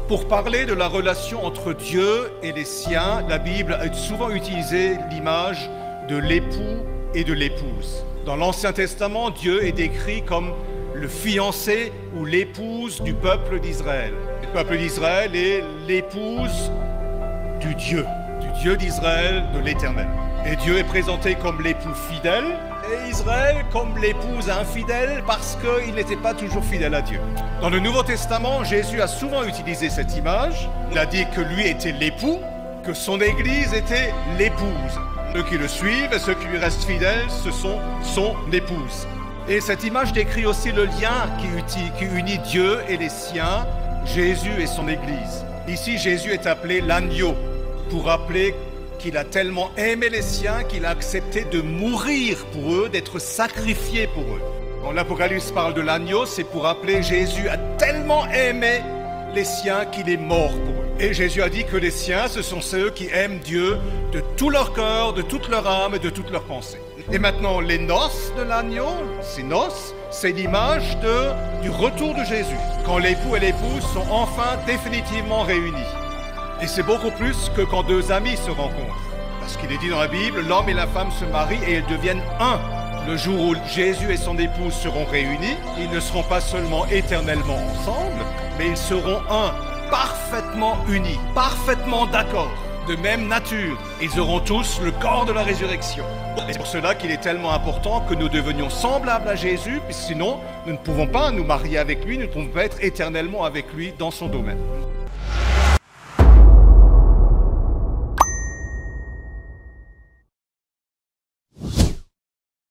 Pour parler de la relation entre Dieu et les siens, la Bible a souvent utilisé l'image de l'époux et de l'épouse. Dans l'Ancien Testament, Dieu est décrit comme le fiancé ou l'épouse du peuple d'Israël. Le peuple d'Israël est l'épouse du Dieu d'Israël, de l'Éternel. Et Dieu est présenté comme l'époux fidèle et Israël comme l'épouse infidèle parce qu'il n'était pas toujours fidèle à Dieu. Dans le Nouveau Testament, Jésus a souvent utilisé cette image. Il a dit que lui était l'époux, que son Église était l'épouse. Ceux qui le suivent et ceux qui lui restent fidèles, ce sont son épouse. Et cette image décrit aussi le lien qui unit Dieu et les siens, Jésus et son Église. Ici, Jésus est appelé l'agneau, pour rappeler qu'il a tellement aimé les siens qu'il a accepté de mourir pour eux, d'être sacrifié pour eux. Quand l'Apocalypse parle de l'agneau, c'est pour rappeler Jésus a tellement aimé les siens qu'il est mort pour eux. Et Jésus a dit que les siens, ce sont ceux qui aiment Dieu de tout leur cœur, de toute leur âme et de toute leur pensée. Et maintenant, les noces de l'agneau, ces noces, c'est l'image du retour de Jésus, quand l'époux et l'épouse sont enfin définitivement réunis. Et c'est beaucoup plus que quand deux amis se rencontrent. Parce qu'il est dit dans la Bible, l'homme et la femme se marient et ils deviennent un. Le jour où Jésus et son épouse seront réunis, ils ne seront pas seulement éternellement ensemble, mais ils seront un, parfaitement unis, parfaitement d'accord, de même nature. Ils auront tous le corps de la résurrection. Et c'est pour cela qu'il est tellement important que nous devenions semblables à Jésus, puisque sinon, nous ne pouvons pas nous marier avec lui, nous ne pouvons pas être éternellement avec lui dans son domaine.